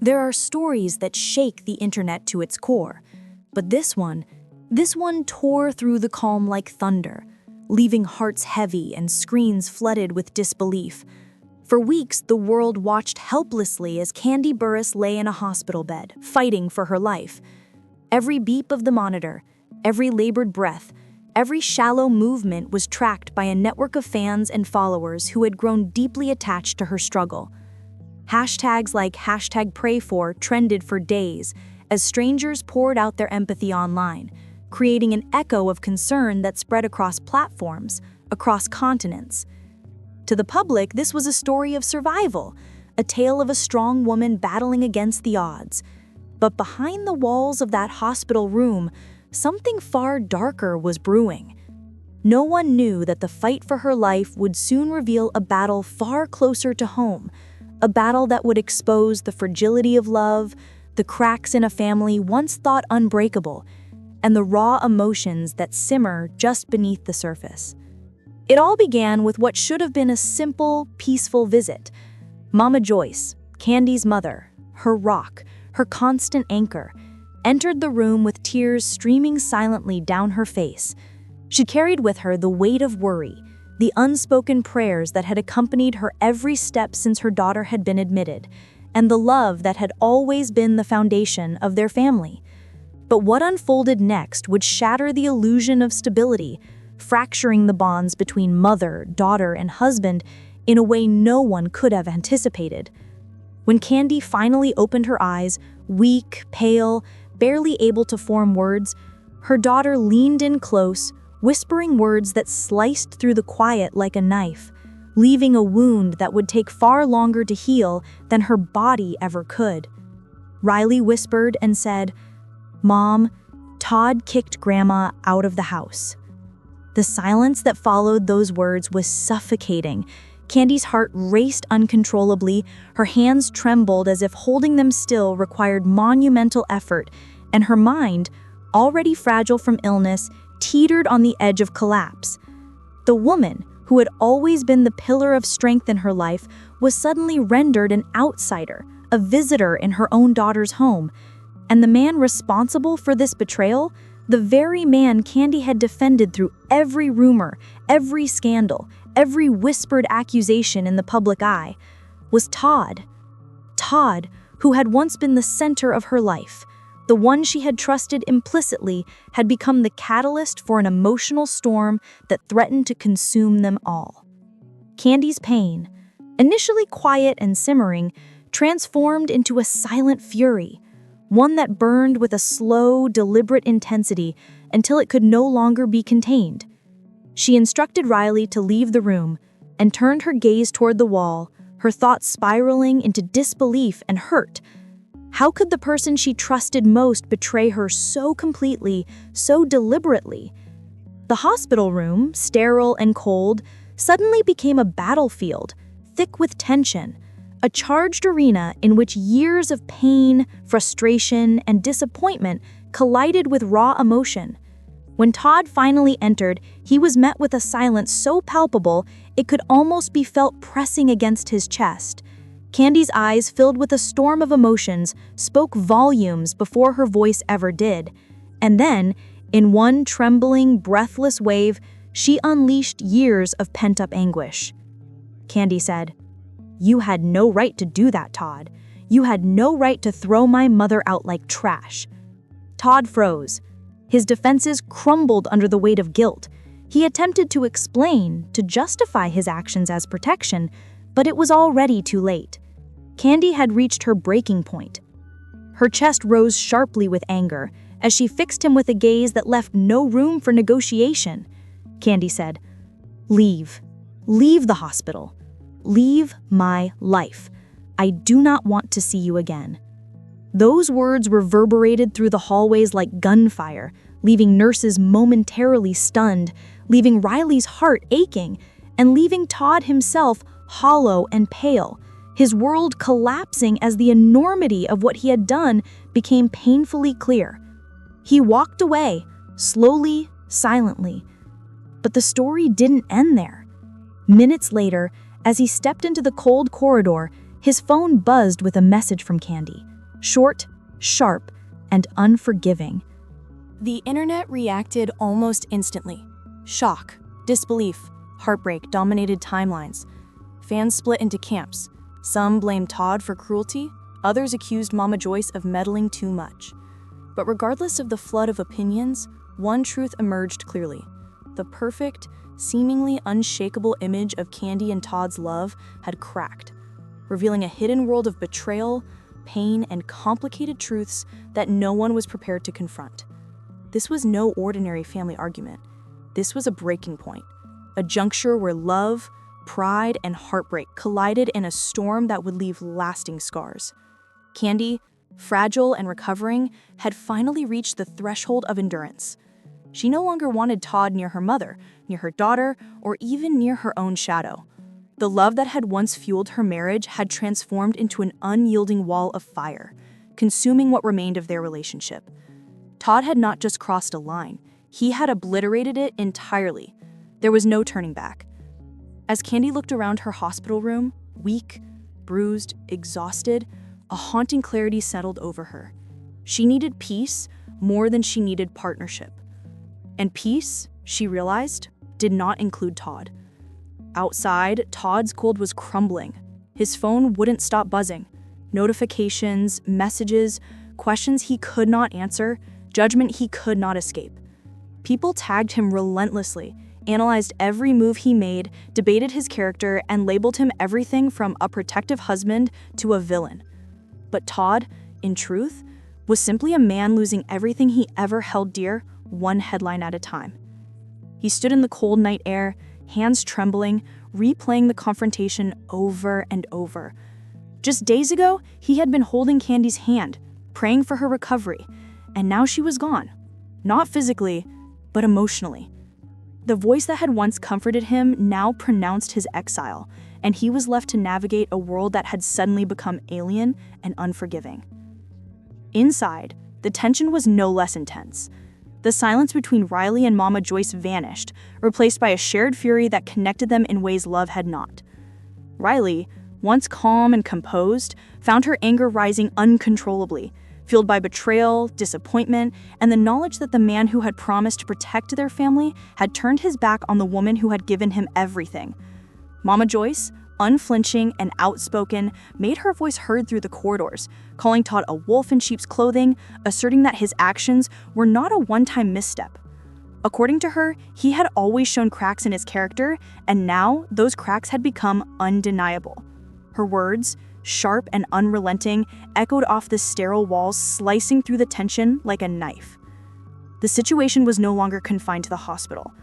There are stories that shake the internet to its core, but this one tore through the calm like thunder, leaving hearts heavy and screens flooded with disbelief. For weeks, the world watched helplessly as Kandi Burruss lay in a hospital bed, fighting for her life. Every beep of the monitor, every labored breath, every shallow movement was tracked by a network of fans and followers who had grown deeply attached to her struggle. Hashtags like #PrayFor trended for days as strangers poured out their empathy online, creating an echo of concern that spread across platforms, across continents. To the public, this was a story of survival, a tale of a strong woman battling against the odds. But behind the walls of that hospital room, something far darker was brewing. No one knew that the fight for her life would soon reveal a battle far closer to home, a battle that would expose the fragility of love, the cracks in a family once thought unbreakable, and the raw emotions that simmer just beneath the surface. It all began with what should have been a simple, peaceful visit. Mama Joyce, Kandi's mother, her rock, her constant anchor, entered the room with tears streaming silently down her face. She carried with her the weight of worry, the unspoken prayers that had accompanied her every step since her daughter had been admitted, and the love that had always been the foundation of their family. But what unfolded next would shatter the illusion of stability, fracturing the bonds between mother, daughter, and husband in a way no one could have anticipated. When Kandi finally opened her eyes, weak, pale, barely able to form words, her daughter leaned in close, whispering words that sliced through the quiet like a knife, leaving a wound that would take far longer to heal than her body ever could. Riley whispered and said, "Mom, Todd kicked Grandma out of the house." The silence that followed those words was suffocating. Kandi's heart raced uncontrollably, her hands trembled as if holding them still required monumental effort, and her mind, already fragile from illness, teetered on the edge of collapse. The woman, who had always been the pillar of strength in her life, was suddenly rendered an outsider, a visitor in her own daughter's home. And the man responsible for this betrayal, the very man Kandi had defended through every rumor, every scandal, every whispered accusation in the public eye, was Todd. Todd, who had once been the center of her life, the one she had trusted implicitly, had become the catalyst for an emotional storm that threatened to consume them all. Kandi's pain, initially quiet and simmering, transformed into a silent fury, one that burned with a slow, deliberate intensity until it could no longer be contained. She instructed Riley to leave the room and turned her gaze toward the wall, her thoughts spiraling into disbelief and hurt. How could the person she trusted most betray her so completely, so deliberately? The hospital room, sterile and cold, suddenly became a battlefield, thick with tension, a charged arena in which years of pain, frustration, and disappointment collided with raw emotion. When Todd finally entered, he was met with a silence so palpable it could almost be felt pressing against his chest. Kandi's eyes, filled with a storm of emotions, spoke volumes before her voice ever did. And then, in one trembling, breathless wave, she unleashed years of pent-up anguish. Kandi said, "You had no right to do that, Todd. You had no right to throw my mother out like trash." Todd froze. His defenses crumbled under the weight of guilt. He attempted to explain, to justify his actions as protection, but it was already too late. Kandi had reached her breaking point. Her chest rose sharply with anger as she fixed him with a gaze that left no room for negotiation. Kandi said, "Leave. Leave the hospital. Leave my life. I do not want to see you again." Those words reverberated through the hallways like gunfire, leaving nurses momentarily stunned, leaving Riley's heart aching, and leaving Todd himself hollow and pale, his world collapsing as the enormity of what he had done became painfully clear. He walked away, slowly, silently. But the story didn't end there. Minutes later, as he stepped into the cold corridor, his phone buzzed with a message from Kandi. short, sharp, and unforgiving. The internet reacted almost instantly. Shock, disbelief, heartbreak dominated timelines. Fans split into camps. Some blamed Todd for cruelty, others accused Mama Joyce of meddling too much. But regardless of the flood of opinions, one truth emerged clearly. The perfect, seemingly unshakable image of Kandi and Todd's love had cracked, revealing a hidden world of betrayal, pain, and complicated truths that no one was prepared to confront. This was no ordinary family argument. This was a breaking point, a juncture where love, pride, and heartbreak collided in a storm that would leave lasting scars. Kandi, fragile and recovering, had finally reached the threshold of endurance. She no longer wanted Todd near her mother, near her daughter, or even near her own shadow. The love that had once fueled her marriage had transformed into an unyielding wall of fire, consuming what remained of their relationship. Todd had not just crossed a line, he had obliterated it entirely. There was no turning back. As Kandi looked around her hospital room, weak, bruised, exhausted, a haunting clarity settled over her. She needed peace more than she needed partnership. And peace, she realized, did not include Todd. Outside, Todd's cold was crumbling. His phone wouldn't stop buzzing. Notifications, messages, questions he could not answer, judgment he could not escape. People tagged him relentlessly, analyzed every move he made, debated his character, and labeled him everything from a protective husband to a villain. But Todd, in truth, was simply a man losing everything he ever held dear, one headline at a time. He stood in the cold night air, hands trembling, replaying the confrontation over and over. Just days ago, he had been holding Kandi's hand, praying for her recovery, and now she was gone. Not physically, but emotionally. The voice that had once comforted him now pronounced his exile, and he was left to navigate a world that had suddenly become alien and unforgiving. Inside, the tension was no less intense. The silence between Riley and Mama Joyce vanished, replaced by a shared fury that connected them in ways love had not. Riley, once calm and composed, found her anger rising uncontrollably, fueled by betrayal, disappointment, and the knowledge that the man who had promised to protect their family had turned his back on the woman who had given him everything. Mama Joyce, unflinching and outspoken, made her voice heard through the corridors, calling Todd a wolf in sheep's clothing, asserting that his actions were not a one-time misstep. According to her, he had always shown cracks in his character, and now those cracks had become undeniable. Her words, sharp and unrelenting, echoed off the sterile walls, slicing through the tension like a knife. The situation was no longer confined to the hospital.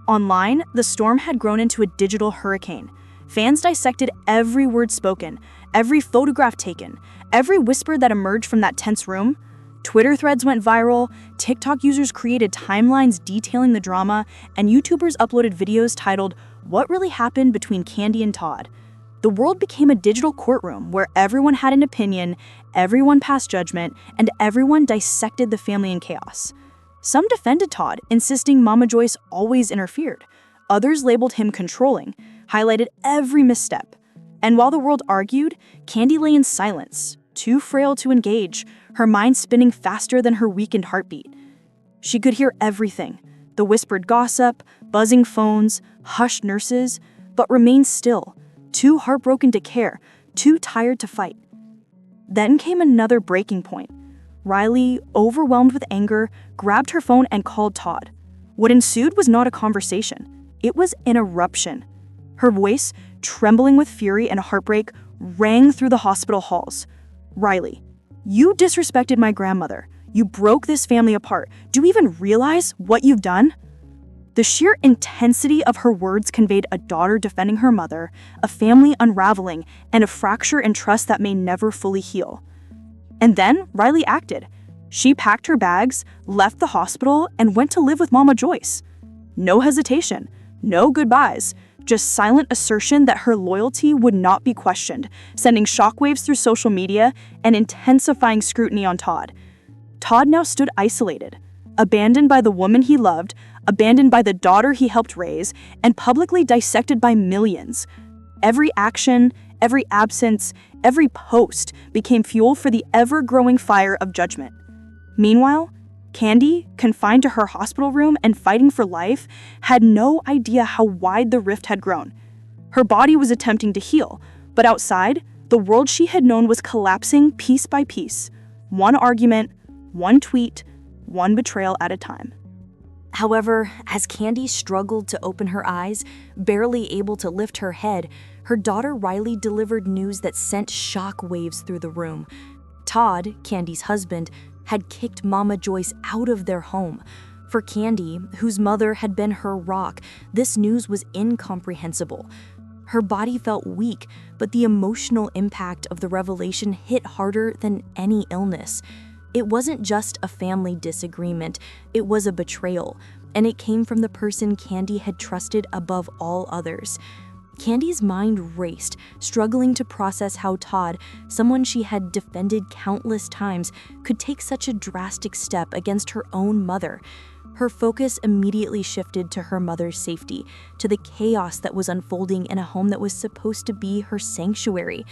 Online, the storm had grown into a digital hurricane. Fans dissected every word spoken, every photograph taken, every whisper that emerged from that tense room. Twitter threads went viral, TikTok users created timelines detailing the drama, and YouTubers uploaded videos titled, "What Really Happened Between Kandi and Todd?" The world became a digital courtroom where everyone had an opinion, everyone passed judgment, and everyone dissected the family in chaos. Some defended Todd, insisting Mama Joyce always interfered. Others labeled him controlling, highlighted every misstep. And while the world argued, Kandi lay in silence, too frail to engage, her mind spinning faster than her weakened heartbeat. She could hear everything, the whispered gossip, buzzing phones, hushed nurses, but remained still, too heartbroken to care, too tired to fight. Then came another breaking point. Riley, overwhelmed with anger, grabbed her phone and called Todd. What ensued was not a conversation. It was an eruption. Her voice, trembling with fury and heartbreak, rang through the hospital halls. "Riley, you disrespected my grandmother. You broke this family apart. Do you even realize what you've done?" The sheer intensity of her words conveyed a daughter defending her mother, a family unraveling, and a fracture in trust that may never fully heal. And then Riley acted. She packed her bags, left the hospital, and went to live with Mama Joyce. No hesitation, no goodbyes, just silent assertion that her loyalty would not be questioned, sending shockwaves through social media and intensifying scrutiny on Todd. Todd now stood isolated, abandoned by the woman he loved, abandoned by the daughter he helped raise, and publicly dissected by millions. Every action, Every absence, every post became fuel for the ever-growing fire of judgment. Meanwhile, Kandi, confined to her hospital room and fighting for life, had no idea how wide the rift had grown. Her body was attempting to heal, but outside, the world she had known was collapsing piece by piece, one argument, one tweet, one betrayal at a time. However, as Kandi struggled to open her eyes, barely able to lift her head, her daughter Riley delivered news that sent shock waves through the room. Todd, Kandi's husband, had kicked Mama Joyce out of their home. For Kandi, whose mother had been her rock, this news was incomprehensible. Her body felt weak, but the emotional impact of the revelation hit harder than any illness. It wasn't just a family disagreement, it was a betrayal, and it came from the person Kandi had trusted above all others. Kandi's mind raced, struggling to process how Todd, someone she had defended countless times, could take such a drastic step against her own mother. Her focus immediately shifted to her mother's safety, to the chaos that was unfolding in a home that was supposed to be her sanctuary.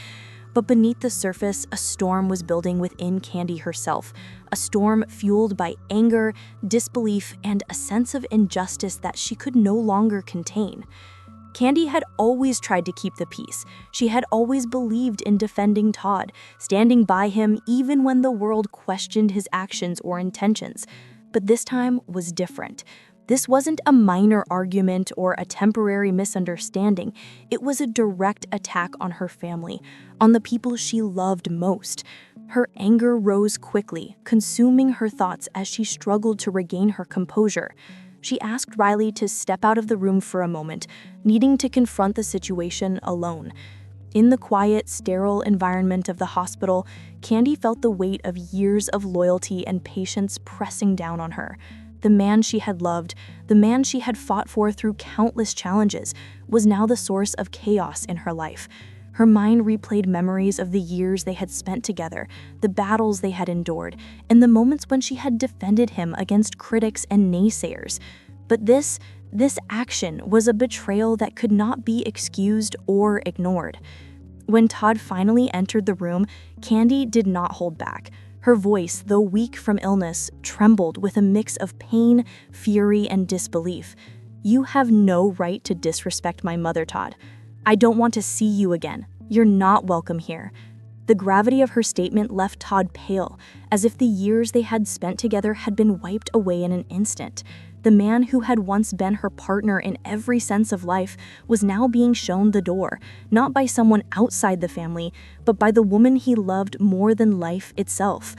But beneath the surface, a storm was building within Kandi herself, a storm fueled by anger, disbelief, and a sense of injustice that she could no longer contain. Kandi had always tried to keep the peace. She had always believed in defending Todd, standing by him even when the world questioned his actions or intentions. But this time was different. This wasn't a minor argument or a temporary misunderstanding. It was a direct attack on her family, on the people she loved most. Her anger rose quickly, consuming her thoughts as she struggled to regain her composure. She asked Riley to step out of the room for a moment, needing to confront the situation alone. In the quiet, sterile environment of the hospital, Kandi felt the weight of years of loyalty and patience pressing down on her. The man she had loved, the man she had fought for through countless challenges, was now the source of chaos in her life. Her mind replayed memories of the years they had spent together, the battles they had endured, and the moments when she had defended him against critics and naysayers. But this action was a betrayal that could not be excused or ignored. When Todd finally entered the room, Kandi did not hold back. Her voice, though weak from illness, trembled with a mix of pain, fury, and disbelief. "You have no right to disrespect my mother, Todd. I don't want to see you again. You're not welcome here." The gravity of her statement left Todd pale, as if the years they had spent together had been wiped away in an instant. The man who had once been her partner in every sense of life was now being shown the door, not by someone outside the family, but by the woman he loved more than life itself.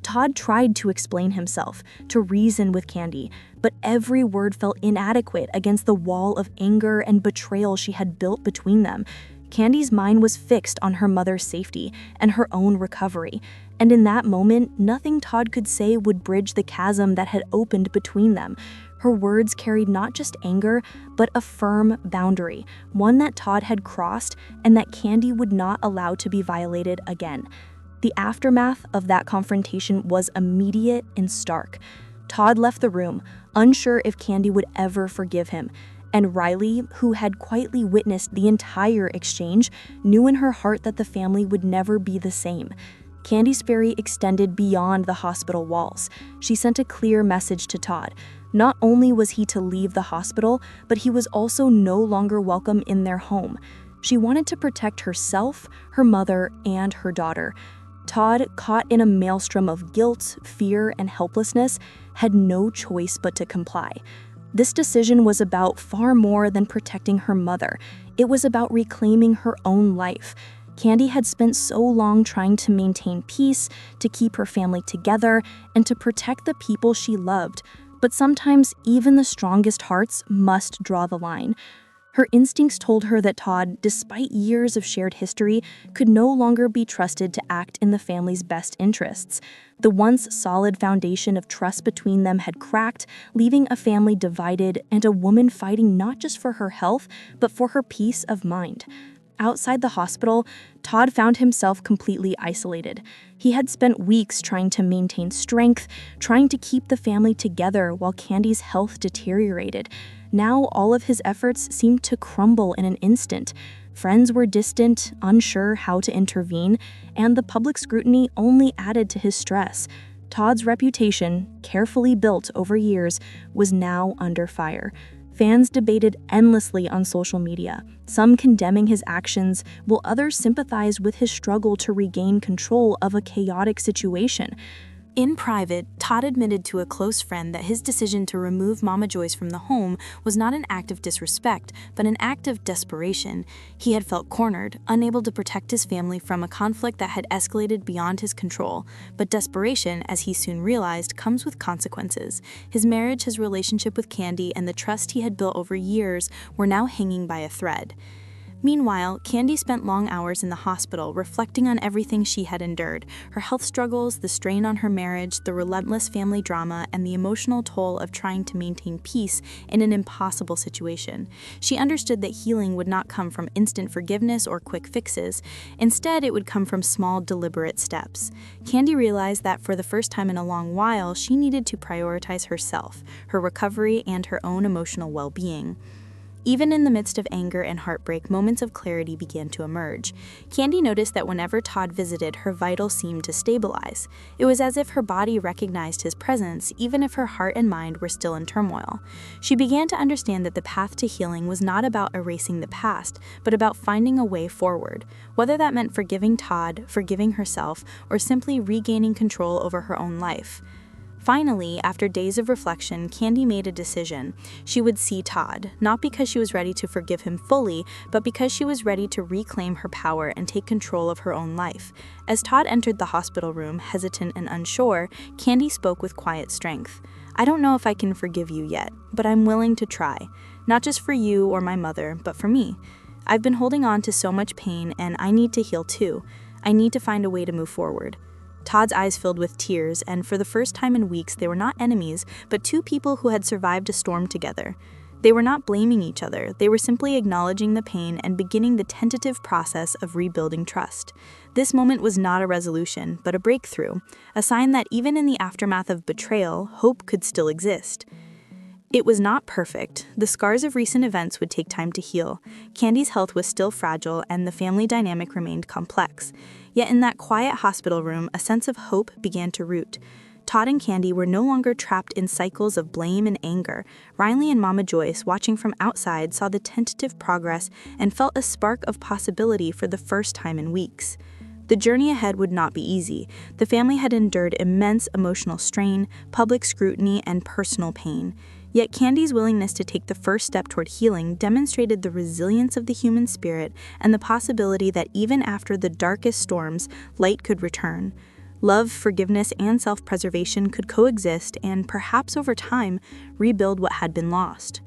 Todd tried to explain himself, to reason with Kandi, but every word felt inadequate against the wall of anger and betrayal she had built between them. Kandi's mind was fixed on her mother's safety and her own recovery, and in that moment, nothing Todd could say would bridge the chasm that had opened between them. Her words carried not just anger, but a firm boundary, one that Todd had crossed and that Kandi would not allow to be violated again. The aftermath of that confrontation was immediate and stark. Todd left the room, unsure if Kandi would ever forgive him, and Riley, who had quietly witnessed the entire exchange, knew in her heart that the family would never be the same. Kandi's fury extended beyond the hospital walls. She sent a clear message to Todd. Not only was he to leave the hospital, but he was also no longer welcome in their home. She wanted to protect herself, her mother, and her daughter. Todd, caught in a maelstrom of guilt, fear, and helplessness, had no choice but to comply. This decision was about far more than protecting her mother. It was about reclaiming her own life. Kandi had spent so long trying to maintain peace, to keep her family together, and to protect the people she loved. But sometimes even the strongest hearts must draw the line. Her instincts told her that Todd, despite years of shared history, could no longer be trusted to act in the family's best interests. The once solid foundation of trust between them had cracked, leaving a family divided and a woman fighting not just for her health, but for her peace of mind. Outside the hospital, Todd found himself completely isolated. He had spent weeks trying to maintain strength, trying to keep the family together while Kandi's health deteriorated. Now all of his efforts seemed to crumble in an instant. Friends were distant, unsure how to intervene, and the public scrutiny only added to his stress. Todd's reputation, carefully built over years, was now under fire. Fans debated endlessly on social media, some condemning his actions, while others sympathized with his struggle to regain control of a chaotic situation. In private, Todd admitted to a close friend that his decision to remove Mama Joyce from the home was not an act of disrespect, but an act of desperation. He had felt cornered, unable to protect his family from a conflict that had escalated beyond his control. But desperation, as he soon realized, comes with consequences. His marriage, his relationship with Kandi, and the trust he had built over years were now hanging by a thread. Meanwhile, Kandi spent long hours in the hospital reflecting on everything she had endured, her health struggles, the strain on her marriage, the relentless family drama, and the emotional toll of trying to maintain peace in an impossible situation. She understood that healing would not come from instant forgiveness or quick fixes. Instead, it would come from small, deliberate steps. Kandi realized that for the first time in a long while, she needed to prioritize herself, her recovery, and her own emotional well-being. Even in the midst of anger and heartbreak, moments of clarity began to emerge. Kandi noticed that whenever Todd visited, her vitals seemed to stabilize. It was as if her body recognized his presence, even if her heart and mind were still in turmoil. She began to understand that the path to healing was not about erasing the past, but about finding a way forward, whether that meant forgiving Todd, forgiving herself, or simply regaining control over her own life. Finally, after days of reflection, Kandi made a decision. She would see Todd, not because she was ready to forgive him fully, but because she was ready to reclaim her power and take control of her own life. As Todd entered the hospital room, hesitant and unsure, Kandi spoke with quiet strength. "I don't know if I can forgive you yet, but I'm willing to try. Not just for you or my mother, but for me. I've been holding on to so much pain, and I need to heal too. I need to find a way to move forward." Todd's eyes filled with tears, and for the first time in weeks, they were not enemies, but two people who had survived a storm together. They were not blaming each other, they were simply acknowledging the pain and beginning the tentative process of rebuilding trust. This moment was not a resolution, but a breakthrough, a sign that even in the aftermath of betrayal, hope could still exist. It was not perfect. The scars of recent events would take time to heal. Kandi's health was still fragile, and the family dynamic remained complex. Yet in that quiet hospital room, a sense of hope began to root. Todd and Kandi were no longer trapped in cycles of blame and anger. Riley and Mama Joyce, watching from outside, saw the tentative progress and felt a spark of possibility for the first time in weeks. The journey ahead would not be easy. The family had endured immense emotional strain, public scrutiny, and personal pain. Yet Kandi's willingness to take the first step toward healing demonstrated the resilience of the human spirit and the possibility that even after the darkest storms, light could return. Love, forgiveness, and self-preservation could coexist and, perhaps over time, rebuild what had been lost.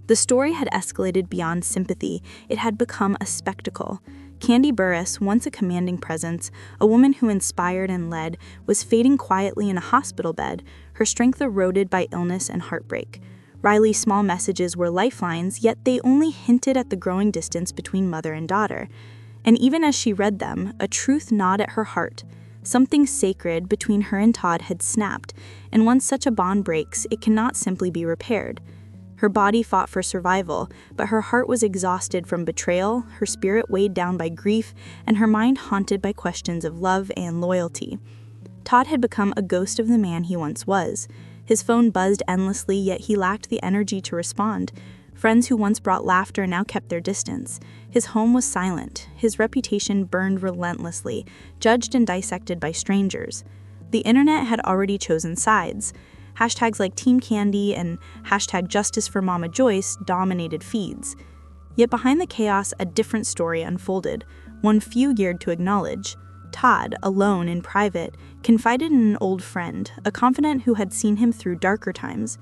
The story had escalated beyond sympathy. It had become a spectacle. Kandi Burruss, once a commanding presence, a woman who inspired and led, was fading quietly in a hospital bed, her strength eroded by illness and heartbreak. Riley's small messages were lifelines, yet they only hinted at the growing distance between mother and daughter. And even as she read them, a truth gnawed at her heart. Something sacred between her and Todd had snapped, and once such a bond breaks, it cannot simply be repaired. Her body fought for survival, but her heart was exhausted from betrayal, her spirit weighed down by grief, and her mind haunted by questions of love and loyalty. Todd had become a ghost of the man he once was. His phone buzzed endlessly, yet he lacked the energy to respond. Friends who once brought laughter now kept their distance. His home was silent. His reputation burned relentlessly, judged and dissected by strangers. The internet had already chosen sides. Hashtags like Team Kandi and hashtag Justice for Mama Joyce dominated feeds. Yet behind the chaos, a different story unfolded, one few geared to acknowledge. Todd, alone in private, confided in an old friend, a confidant who had seen him through darker times.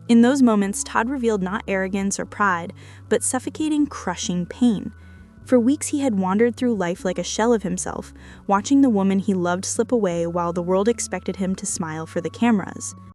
In those moments, Todd revealed not arrogance or pride, but suffocating, crushing pain. For weeks he had wandered through life like a shell of himself, watching the woman he loved slip away while the world expected him to smile for the cameras.